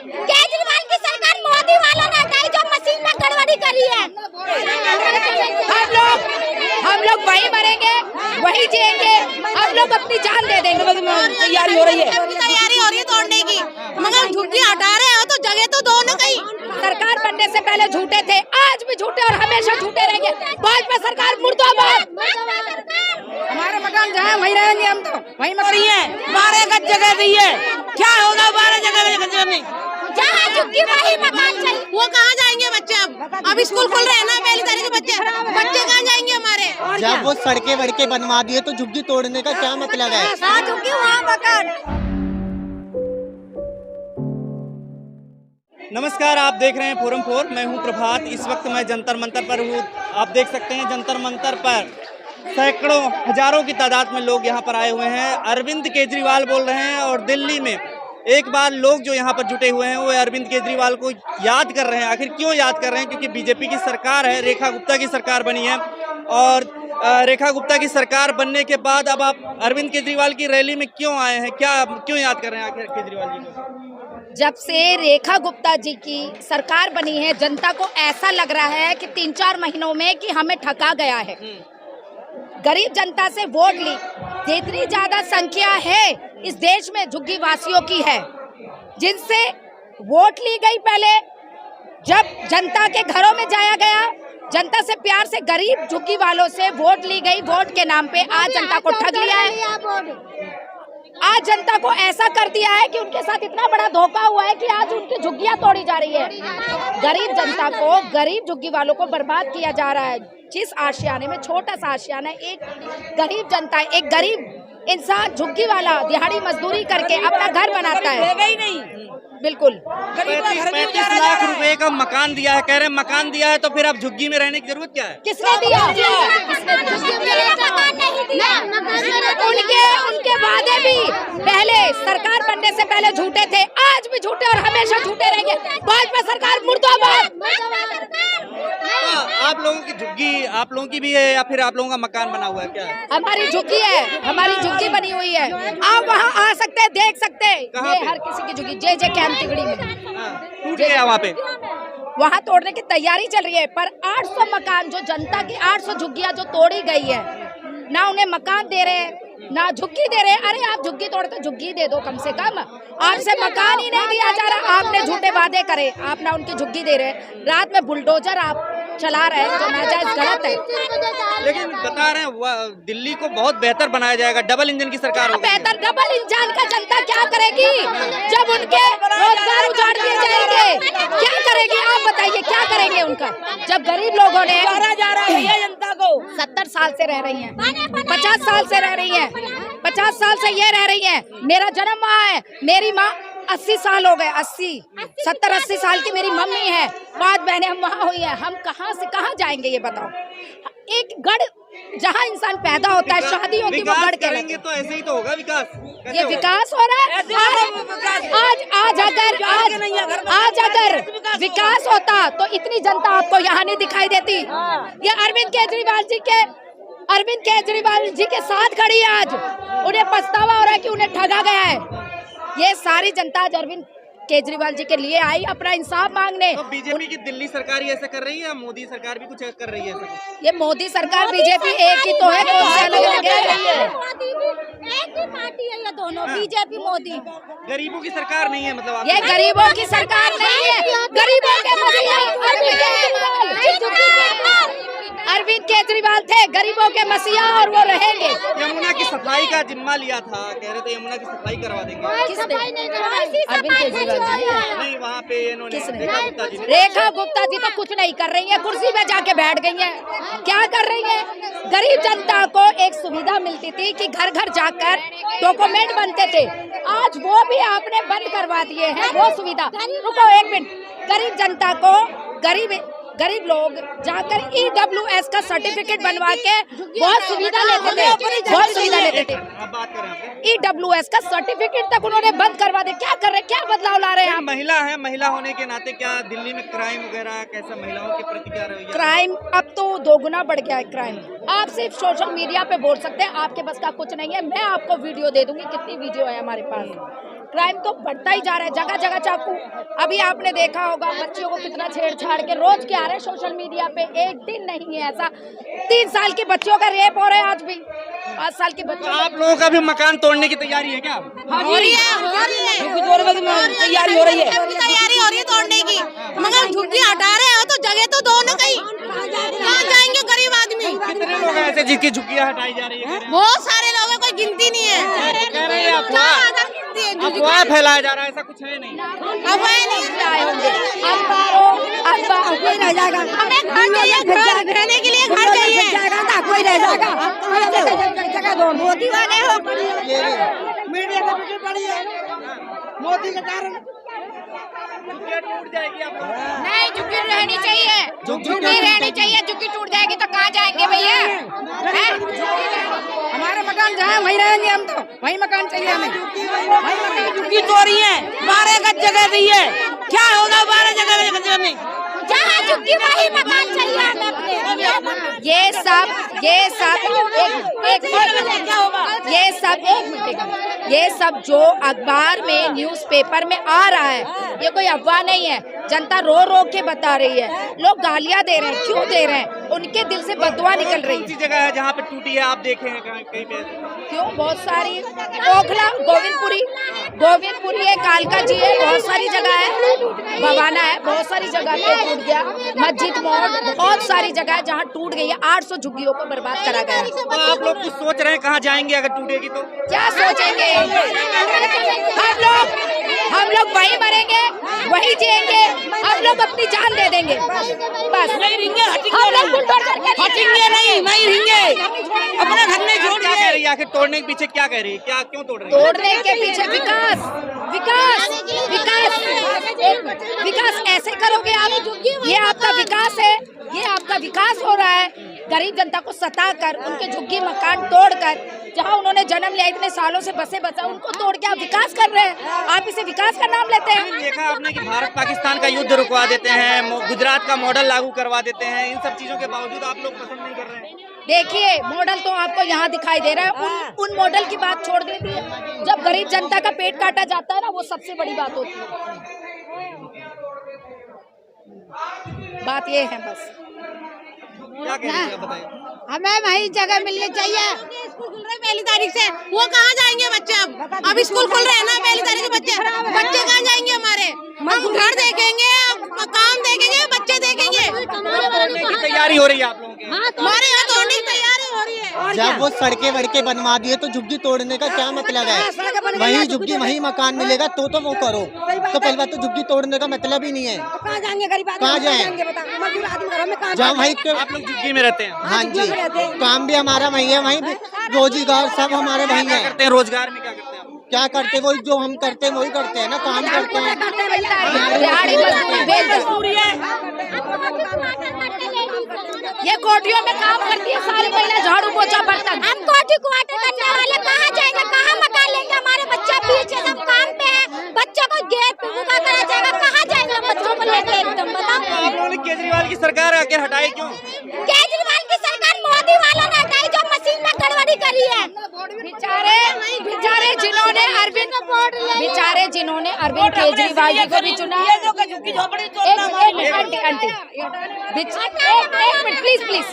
केजरीवाल की सरकार मोदी वालों ने हटाई जो मशीन में गड़बड़ी करी है। हम लोग वही मरेंगे, वही जिएंगे, हम लोग अपनी जान दे देंगे। तैयारी हो रही है, तोड़ने की, मगर झुग्गी हटा रहे हो तो जगह तो दो ना कहीं। सरकार बनने से पहले झूठे थे, आज भी झूठे और हमेशा झूठे रहेंगे। भाजपा सरकार मुर्दाबाद। हमारे मकान जहाँ वहीं रहेंगे, हम तो वहीं मर रही है। 12 गज जगह दी है, क्या होगा 12 जगह में? जहाँ झुग्गी वही मकान चाहिए। वो कहाँ जाएंगे बच्चे? अब स्कूल खुल रहे हैं ना, पहली तारीख के बच्चे कहाँ जाएंगे हमारे? जब वो सड़कें वड़के बनवा दिए तो झुग्गी तोड़ने का क्या मतलब है? झुग्गी वहाँ मकान। नमस्कार, आप देख रहे हैं फोरम 4। मैं हूं प्रभात। इस वक्त मैं जंतर मंतर पर हूं। आप देख सकते हैं जंतर मंतर पर सैकड़ों हजारों की तादाद में लोग यहां पर आए हुए हैं। अरविंद केजरीवाल बोल रहे हैं और दिल्ली में एक बार लोग जो यहाँ पर जुटे हुए हैं वो अरविंद केजरीवाल को याद कर रहे हैं। आखिर क्यों याद कर रहे हैं? क्योंकि बीजेपी की सरकार है, रेखा गुप्ता की सरकार बनी है और रेखा गुप्ता की सरकार बनने के बाद अब आप अरविंद केजरीवाल की रैली में क्यों आए हैं? क्यों याद कर रहे हैं आखिर केजरीवाल जी को? जब से रेखा गुप्ता जी की सरकार बनी है, जनता को ऐसा लग रहा है कि 3-4 महीनों में कि हमें ठगा गया है। गरीब जनता से वोट ली, जितनी ज्यादा संख्या है इस देश में झुग्गी वासियों की है, जिनसे वोट ली गई। पहले जब जनता के घरों में जाया गया, जनता से प्यार से गरीब झुग्गी वालों से वोट ली गई, वोट के नाम पे आज जनता को ठग लिया है। आज जनता को ऐसा कर दिया है कि उनके साथ इतना बड़ा धोखा हुआ है कि आज उनकी झुग्गियां तोड़ी जा रही है। गरीब जनता को, गरीब झुग्गी वालों को बर्बाद किया जा रहा है। जिस आशियाने में, छोटा सा आशियाना, एक गरीब जनता, एक गरीब इंसान झुग्गी वाला दिहाड़ी मजदूरी करके अपना घर बनाता है। बिल्कुल 35 लाख रुपए का मकान दिया है, कह रहे हैं मकान दिया है तो फिर अब झुग्गी में रहने की जरूरत क्या है? किसने दिया? उनके वादे भी पहले सरकार बनने से पहले झूठे थे, आज भी झूठे और हमेशा झूठे रहेंगे। भाजपा सरकार मुर्दाबाद। आप लोगों की झुग्गी आप लोगों की भी है या फिर आप लोगों का मकान बना हुआ है? क्या है? हमारी झुग्गी है, हमारी झुग्गी बनी हुई है। आप वहाँ आ सकते हैं, देख सकते हैं। ये हर किसी की झुग्गी जे कैंप तिगड़ी में टूट गया वहाँ पे, वहाँ तोड़ने की तैयारी चल रही है। पर 800 मकान, जो जनता की 800 झुग्गियाँ जो तोड़ी गई है, ना उन्हें मकान दे रहे हैं, ना झुग्गी दे रहे। अरे आप झुग्गी तोड़ते, झुग्गी दे दो कम से कम। आपसे मकान ही नहीं दिया जा रहा, आपने झूठे वादे करे, आप ना उनकी झुग्गी दे रहे। रात में बुलडोजर आप चला रहे हैं, जो नाजायज गलत है। लेकिन बता रहे हैं दिल्ली को बहुत बेहतर बनाया जाएगा, डबल इंजन की सरकार होगी। बेहतर डबल इंजन का जनता क्या करेगी जब उनके रोजगार उजाड़ दिए जाएंगे? क्या करेगी आप बताइए, क्या करेंगे उनका? जब गरीब लोगों ने जा रहा है जनता को। 70 साल से रह रही हैं, 50 साल से रह रही हैं, 50 साल से ये रह रही हैं। मेरा जन्म वहाँ है, मेरी माँ 80 साल हो गए, 70-80 साल की मेरी मम्मी है, 5 बहनें हम वहाँ हुई हैं। हम कहाँ से कहाँ जाएंगे ये बताओ? एक गढ़ जहाँ इंसान पैदा होता है, शादी होती है, वो गढ़ कहलाएंगे। तो ऐसे ही तो होगा विकास। ये विकास हो रहा है। आज अगर विकास होता तो इतनी जनता आपको यहाँ नहीं दिखाई देती। ये अरविंद केजरीवाल जी के साथ खड़ी है। आज उन्हें पछतावा हो रहा है कि उन्हें ठगा गया है। ये सारी जनता आज अरविंद केजरीवाल जी के लिए आई अपना इंसाफ मांगने। तो बीजेपी की दिल्ली सरकार ही ऐसा कर रही है या मोदी सरकार भी कुछ कर रही है ऐसा? ये मोदी सरकार, बीजेपी एक ही तो है, कौन से अलग है? एक ही पार्टी है ये दोनों, बीजेपी मोदी। गरीबों की सरकार नहीं है मतलब? ये गरीबों की सरकार नहीं है, गरीबों के अरविंद केजरीवाल थे, गरीबों के मसीहा, और वो रहेंगे। यमुना की सफाई का जिम्मा लिया था, कह रहे थे यमुना की सफाई करवा देंगे। किसने? अरविंद केजरीवाल जी। नहीं, वहाँ पे इन्होंने रेखा गुप्ता जी तो कुछ नहीं कर रही है, कुर्सी पे जाके बैठ गई हैं। क्या कर रही है? गरीब जनता को एक सुविधा मिलती थी कि घर घर जाकर डॉक्यूमेंट बनते थे, आज वो भी आपने बंद करवा दिए हैं वो सुविधा। रुको एक मिनट। गरीब जनता को, गरीब लोग जाकर EWS का सर्टिफिकेट बनवा के बहुत सुविधा लेते थे, EWS का सर्टिफिकेट तक उन्होंने बंद करवा दिया। क्या कर रहे, क्या बदलाव ला रहे हैं? महिला है, महिला होने के नाते क्या दिल्ली में क्राइम वगैरह कैसा, महिलाओं के प्रति क्या रवैया? क्राइम अब तो दोगुना बढ़ गया है क्राइम। आप सिर्फ सोशल मीडिया पे बोल सकते हैं, आपके बस का कुछ नहीं है। मैं आपको वीडियो दे दूंगी, कितनी वीडियो है हमारे पास। क्राइम तो बढ़ता ही जा रहा है, जगह जगह चाकू। अभी आपने देखा होगा बच्चियों को कितना छेड़छाड़ के रोज के आ रहे हैं सोशल मीडिया पे, एक दिन नहीं है ऐसा। 3 साल के बच्चों का रेप हो रहा है आज भी, 5 साल के बच्चों। आप लोगों का भी मकान तोड़ने की तैयारी है क्या? हो रही है तैयारी हो रही है, तैयारी हो रही है तोड़ने की, मगर झुग्गी हटा रहे हो तो जगह तो दो ना, कहीं कहाँ जाएंगे गरीब आदमी? कितने लोग हैं ऐसे जिनकी झुग्गियां हटाई जा रही है? बहुत सारे लोग हैं, कोई गिनती नहीं है। कह रहे हैं अफवाह फैलाया जा रहा है, ऐसा कुछ है नहीं। अब नहीं आए होंगे, कोई रह जाएगा, हमें घर चाहिए, घर रहने के लिए घर चाहिए, कोई रह जाएगा। जगह दो, मोदी वाले हो, मीडिया में पीछे पड़ी है मोदी के कारण। झुग्गियां टूट जाएगी आप लोगों की। नहीं, झुग्गी रहनी चाहिए, झुग्गी रहनी चाहिए। झुग्गी टूट जाएगी तो कहाँ जाएंगे भैया? हमारे मकान जहाँ वहीं रहेंगे हम, तो वही मकान चाहिए हमें, वही मकान। झुग्गी तोड़ी है, 12 गज जगह दी है, क्या होगा 12 जगह में? जहाँ झुग्गी वही मकान चाहिए हमें अपने। ये सब ये सब जो अखबार में न्यूज़पेपर में आ रहा है, ये कोई अफवाह नहीं है। जनता रो रो के बता रही है, लोग गालियां दे रहे हैं, क्यों दे रहे हैं? उनके दिल से बददुआ निकल रही है। कौन सी जगह है जहाँ पे टूटी है, आप देखे हैं कहीं पे? क्यों, बहुत सारी, ओखला, गोविंदपुरी है, कालका जी है, बहुत सारी जगह है, भवाना है, बहुत सारी जगह पे टूट गया। मस्जिद मोड़, बहुत सारी जगह है जहाँ टूट गई है। 800 झुग्गियों को बर्बाद करा गया है। तो आप लोग कुछ सोच रहे हैं कहाँ जाएंगे अगर टूटेगी तो? क्या सोचेंगे? हम लोग वही मरेंगे, वही जिएंगे, हम लोग अपनी जान दे देंगे बस। हम लोग बुलडोजर के हटेंगे नहीं रहेंगे, अपने घर में छोड़ क्या कह रही है आखिर? तोड़ने के पीछे क्या कह रही है, क्या क्यों तोड़ रही है? तोड़ने के पीछे विकास ऐसे करोगे आप, ये आपका विकास है, ये आपका विकास हो रहा है। गरीब जनता को सताकर, उनके झुग्गी मकान तोड़कर, जहां उन्होंने जन्म लिया, इतने सालों से बसे बसा, उनको तोड़ के आप विकास कर रहे हैं। आप इसे विकास का नाम लेते हैं? देखा आपने कि भारत पाकिस्तान का युद्ध रुकवा देते हैं, गुजरात का मॉडल लागू करवा देते हैं, इन सब चीजों के बावजूद आप लोग पसंद नहीं कर रहे हैं। देखिए, मॉडल तो आपको यहाँ दिखाई दे रहा है, उन मॉडल की बात छोड़ दीजिए। जब गरीब जनता का पेट काटा जाता है ना, वो सबसे बड़ी बात होती है। बात ये है बस। क्या कह रही है बताइए? हमें वही जगह मिलनी चाहिए। स्कूल खुल रहे 1 तारीख से, वो कहाँ जाएंगे बच्चे? अब स्कूल खुल रहे हैं ना 1 तारीख से, बच्चे कहाँ जाएंगे हमारे? हम घर देखेंगे, काम देखेंगे, बच्चे देखेंगे। तोड़ने की तैयारी हो रही है आप लोगों की? हमारे यहाँ तोड़ने की तैयारी हो रही है। जब वो सड़कें वड़कें बनवा दिए तो झुग्गी तोड़ने का क्या मतलब है? वही झुग्गी वही मकान मिलेगा तो वो करो। तो पहली बात तो झुग्गी तोड़ने का मतलब ही नहीं है। कहाँ जाएंगे गरीब आदमी? कहाँ जाएं? मजदूर आदमी घरों में कहाँ जहाँ वही आप लोग झुग्गी में रहते हैं? हाँ जी, काम भी हमारा वही है, वही रोजगार सब हमारे वही क्या है। करते हैं रोजगार में? क्या करते हैं आप? क्या करते वही जो हम करते हैं वही करते हैं ना, काम करते हैं। दिहाड़ी मजदूरी है, ये कोठियों में काम करती है सारी महिला, झाड़ू पोछा बर्तन। हम कोठी क्वार्टर करने वाले कहाँ जाएंगे, कहाँ मकान लेंगे? हमारे बच्चा पीछे सब काम पे है, बच्चों को गेट पे भूखा करा जाएगा, कहाँ जाएंगे बच्चों को लेके? एकदम बताओ। आप लोगों ने केजरीवाल की सरकार आके हटाई क्यों? केजरीवाल की सरकार मोदी वालों ने हटाई, जो मशीन में गड़बड़ी करी है। बेचारे जिन्होंने अरविंद केजरीवाल जी को भी चुना। एक मिनट प्लीज।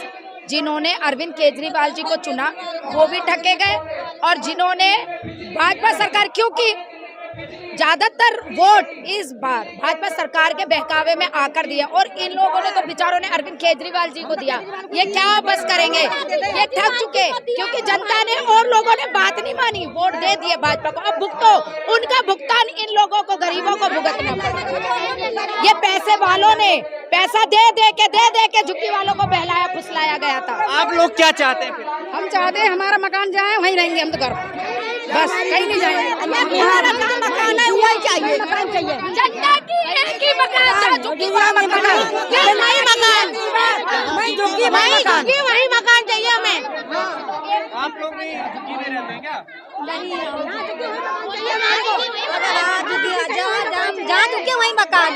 जिन्होंने अरविंद केजरीवाल जी को चुना वो भी ठके गए, और जिन्होंने भाजपा सरकार, क्योंकि ज्यादातर वोट इस बार भाजपा सरकार के बहकावे में आकर दिया, और इन लोगों ने तो बेचारों ने अरविंद केजरीवाल जी को दिया। ये क्या बस करेंगे? ये थक चुके, क्योंकि जनता ने और लोगों ने बात नहीं मानी, वोट दे दिए भाजपा को। अब भुगतो, उनका भुगतान इन लोगों को, गरीबों को भुगतना पड़ा। ये पैसे वालों ने पैसा दे दे के झुग्गी वालों को बहलाया फुसलाया गया था। आप लोग क्या चाहते हैं फिर? हम चाहते हैं हमारा मकान जहाँ है वहीं रहेंगे हम, तो घर बस कहीं नहीं जाएंगे। हमारा मकान है वही चाहिए, मकान चाहिए। जनता की एक ही मकान, झुग्गी वहाँ मकान, वही मकान, वही मकान चाहिए हमें। आप लोग भी झुग्गी में रहते हैं क्या? जहाँ झुके वही मकान,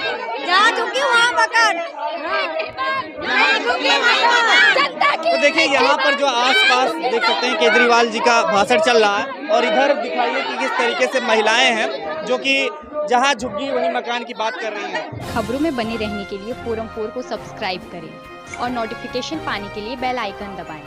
जहाँ झुके वहाँ मकान। तो देखिए यहाँ पर जो आसपास देख सकते हैं केजरीवाल जी का भाषण चल रहा है, और इधर दिखाइए कि किस तरीके से महिलाएं हैं जो कि जहां झुग्गी वहीं मकान की बात कर रही हैं। खबरों में बने रहने के लिए फोरम 4 को सब्सक्राइब करें और नोटिफिकेशन पाने के लिए बेल आइकन दबाएं।